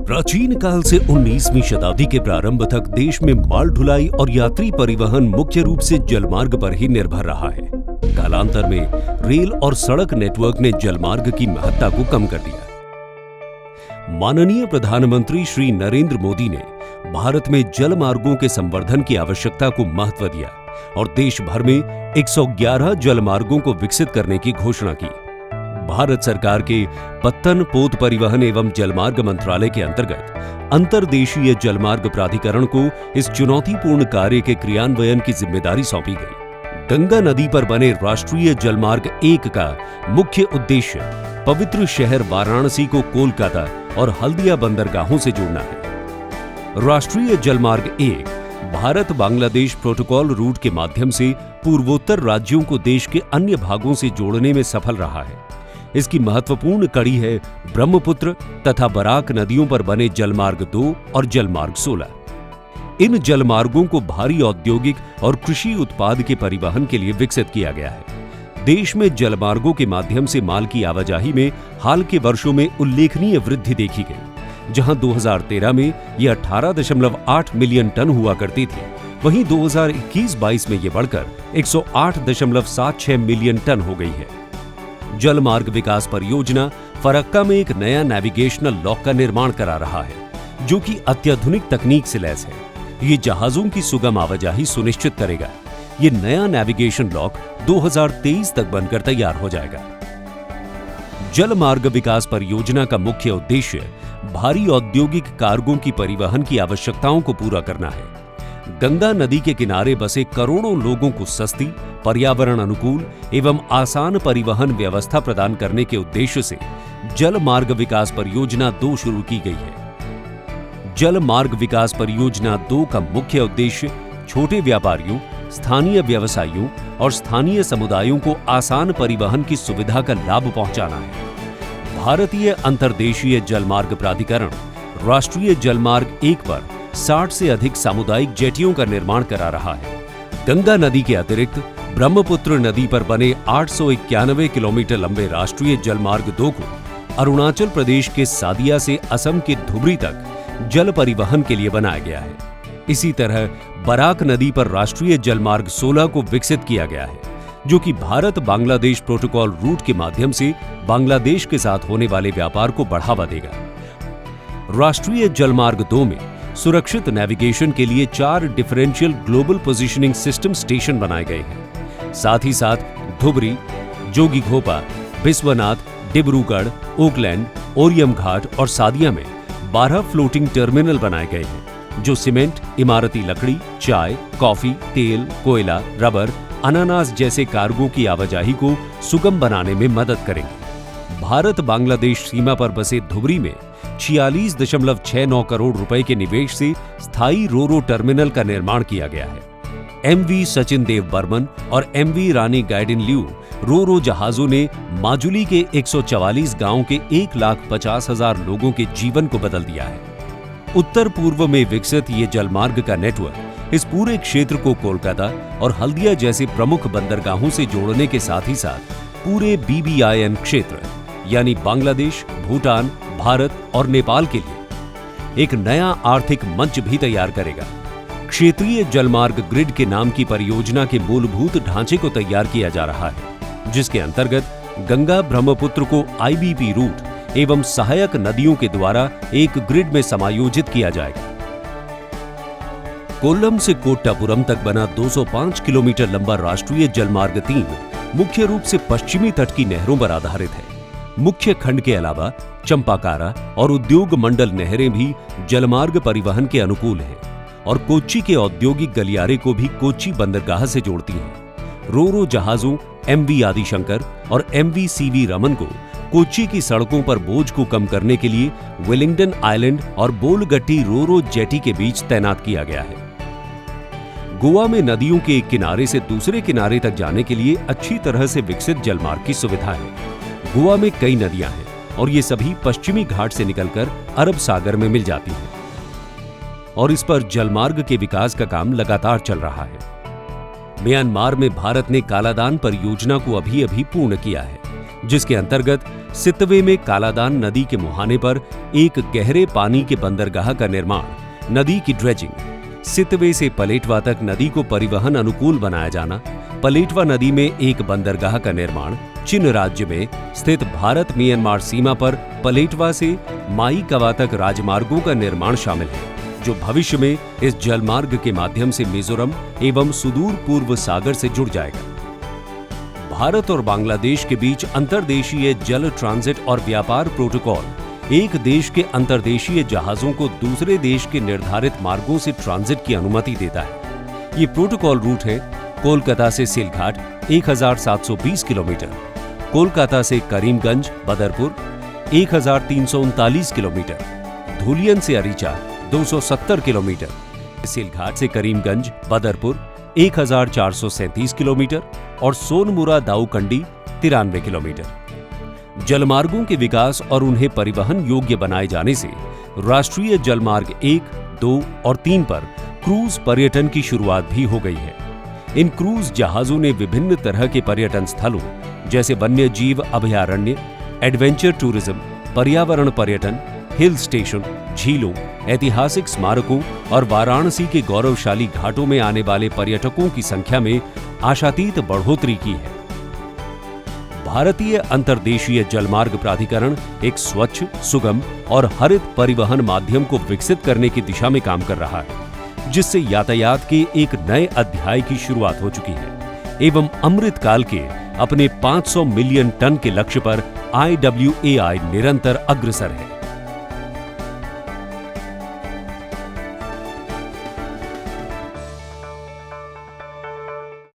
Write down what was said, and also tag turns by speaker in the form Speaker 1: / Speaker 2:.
Speaker 1: प्राचीन काल से 19वीं शताब्दी के प्रारंभ तक देश में माल ढुलाई और यात्री परिवहन मुख्य रूप से जलमार्ग पर ही निर्भर रहा है। कालांतर में रेल और सड़क नेटवर्क ने जलमार्ग की महत्ता को कम कर दिया। माननीय प्रधानमंत्री श्री नरेंद्र मोदी ने भारत में जलमार्गों के संवर्धन की आवश्यकता को महत्व दिया और देश भर में 111 जलमार्गों को विकसित करने की घोषणा की। भारत सरकार के पत्तन पोत परिवहन एवं जलमार्ग मंत्रालय के अंतर्गत अंतर्देशीय जलमार्ग प्राधिकरण को इस चुनौतीपूर्ण कार्य के क्रियान्वयन की जिम्मेदारी सौंपी गई। गंगा नदी पर बने राष्ट्रीय जलमार्ग 1 का मुख्य उद्देश्य पवित्र शहर वाराणसी को कोलकाता और हल्दिया बंदरगाहों से जोड़ना है। राष्ट्रीय जलमार्ग 1 भारत बांग्लादेश प्रोटोकॉल रूट के माध्यम से पूर्वोत्तर राज्यों को देश के अन्य भागों से जोड़ने में सफल रहा है। इसकी महत्वपूर्ण कड़ी है ब्रह्मपुत्र तथा बराक नदियों पर बने जलमार्ग 2 और जलमार्ग 16। इन जलमार्गों को भारी औद्योगिक और कृषि उत्पाद के परिवहन के लिए विकसित किया गया है। देश में जलमार्गों के माध्यम से माल की आवाजाही में हाल के वर्षों में उल्लेखनीय वृद्धि देखी गई। जहां 2013 में यह 18.8 मिलियन टन हुआ करती थी, वहीं 2021-22 में यह बढ़कर 108.76 मिलियन टन हो गई है। जलमार्ग विकास परियोजना फरक्का में एक नया नेविगेशनल लॉक का निर्माण करा रहा है, जो कि अत्याधुनिक तकनीक से लैस है। ये जहाजों की सुगम आवाजाही सुनिश्चित करेगा। ये नया नेविगेशन लॉक 2023 तक बनकर तैयार हो जाएगा। जलमार्ग विकास परियोजना का मुख्य उद्देश्य भारी औद्योगिक कार्गों की परिवहन की आवश्यकताओं को पूरा करना है। गंगा नदी के किनारे बसे करोड़ों लोगों को सस्ती, पर्यावरण अनुकूल एवं आसान परिवहन व्यवस्था प्रदान करने के उद्देश्य से जल मार्ग विकास परियोजना 2 शुरू की गई है। जल मार्ग विकास परियोजना 2 का मुख्य उद्देश्य छोटे व्यापारियों, स्थानीय व्यवसायियों और स्थानीय समुदायों को आसान परिवहन की सुविधा का लाभ पहुंचाना है। भारतीय अंतर्देशीय जलमार्ग प्राधिकरण राष्ट्रीय जलमार्ग 1 पर 60 से अधिक सामुदायिक जेटियों का निर्माण करा रहा है। गंगा नदी के अतिरिक्त ब्रह्मपुत्र नदी पर बने 891 किलोमीटर लंबे राष्ट्रीय जलमार्ग 2 को अरुणाचल प्रदेश के सादिया से असम के धुबरी तक जल परिवहन के लिए बनाया गया है। इसी तरह बराक नदी पर राष्ट्रीय जलमार्ग 16 को विकसित किया गया है, जो कि भारत बांग्लादेश प्रोटोकॉल रूट के माध्यम से बांग्लादेश के साथ होने वाले व्यापार को बढ़ावा देगा। राष्ट्रीय जलमार्ग 2 में सुरक्षित नेविगेशन के लिए 4 differential global positioning system station बनाए गए हैं। साथ ही साथ धुबरी, जोगीघोपा, बिस्वनाथ, डिब्रूगढ़, ओकलैंड, ओरियम घाट और सादिया में 12 फ्लोटिंग टर्मिनल बनाए गए हैं, जो सीमेंट, इमारती लकड़ी, चाय, कॉफी, तेल, कोयला, रबर, अनानास जैसे कार्गो की आवाजाही को सुगम बनाने में मदद करेंगे। भारत बांग्लादेश सीमा पर बसे धुबरी में 46.69 करोड़ रुपए के निवेश से स्थायी रोरो टर्मिनल का निर्माण किया गया है। एमवी सचिन देव बर्मन और एमवी रानी गाइडिनल्यू रोरो जहाजों ने माजुली के 144 गांवों के 1,50,000 लोगों के जीवन को बदल दिया है। उत्तर पूर्व में विकसित ये जलमार्ग का नेटवर्क इस पूरे क्षेत्र को कोलकाता और हल्दिया जैसे प्रमुख बंदरगाहों से जोड़ने के साथ ही साथ पूरे BBIN क्षेत्र यानी बांग्लादेश, भूटान, भारत और नेपाल के लिए एक नया आर्थिक मंच भी तैयार करेगा। क्षेत्रीय जलमार्ग ग्रिड के नाम की परियोजना के मूलभूत ढांचे को तैयार किया जा रहा है, जिसके अंतर्गत गंगा ब्रह्मपुत्र को IBP रूट एवं सहायक नदियों के द्वारा एक ग्रिड में समायोजित किया जाएगा। कोल्लम से कोट्टापुरम तक बना 205 किलोमीटर लंबा राष्ट्रीय जलमार्ग 3 मुख्य रूप से पश्चिमी तट की नहरों पर आधारित है। मुख्य खंड के अलावा चंपाकारा और उद्योग मंडल नहरें भी जलमार्ग परिवहन के अनुकूल हैं और कोच्चि के औद्योगिक गलियारे को भी कोच्चि बंदरगाह से जोड़ती हैं। रोरो जहाजों MV आदिशंकर और MV CV रमन को कोच्चि की सड़कों पर बोझ को कम करने के लिए वेलिंगटन आइलैंड और बोलगट्टी रोरो जेटी के बीच तैनात किया गया है। गोवा में नदियों के एक किनारे से दूसरे किनारे तक जाने के लिए अच्छी तरह से विकसित जलमार्ग की सुविधा है। गोवा में कई नदियां हैं और ये सभी पश्चिमी घाट से निकलकर अरब सागर में मिल जाती हैं और इस पर जलमार्ग के विकास का काम लगातार चल रहा है। म्यांमार में भारत ने कालादान परियोजना को अभी पूर्ण किया है। जिसके अंतर्गत सितवे में कालादान नदी के मुहाने पर एक गहरे पानी के बंदरगाह का निर्माण, नदी की ड्रेजिंग, सितवे से पलेटवा तक नदी को परिवहन अनुकूल बनाया जाना, पलेटवा नदी में एक बंदरगाह का निर्माण, चिन राज्य में स्थित भारत म्यांमार सीमा पर पलेटवा से माई कवा तक राजमार्गों का निर्माण शामिल है, जो भविष्य में इस जलमार्ग के माध्यम से मिजोरम एवं सुदूर पूर्व सागर से जुड़ जाएगा। भारत और बांग्लादेश के बीच अंतर्देशीय जल ट्रांजिट और व्यापार प्रोटोकॉल एक देश के अंतर्देशीय जहाजों को दूसरे देश के निर्धारित मार्गों से ट्रांजिट की अनुमति देता है। ये प्रोटोकॉल रूट है कोलकाता से सिलघाट 1720 किलोमीटर, कोलकाता से करीमगंज बदरपुर 1339 किलोमीटर, धुलियन से अरीचा 270 किलोमीटर, सिलघाट से करीमगंज बदरपुर 1437 किलोमीटर और सोनमुरा दाऊकंडी 93 किलोमीटर। जलमार्गों के विकास और उन्हें परिवहन योग्य बनाए जाने से राष्ट्रीय जलमार्ग 1, 2 और 3 पर क्रूज पर्यटन की शुरुआत भी हो गई है। इन क्रूज जहाजों ने विभिन्न तरह के पर्यटन स्थलों जैसे वन्य जीव अभयारण्य, एडवेंचर टूरिज्म, पर्यावरण पर्यटन, हिल स्टेशन, झीलों, ऐतिहासिक स्मारकों और वाराणसी के गौरवशाली घाटों में आने वाले पर्यटकों की संख्या में आशातीत बढ़ोतरी की है। भारतीय अंतर्देशीय जलमार्ग प्राधिकरण एक स्वच्छ, सुगम और हरित परिवहन माध्यम को विकसित करने की दिशा में काम कर रहा है, जिससे यातायात के एक नए अध्याय की शुरुआत हो चुकी है एवं अमृतकाल के अपने 500 मिलियन टन के लक्ष्य पर IWAI निरंतर अग्रसर है।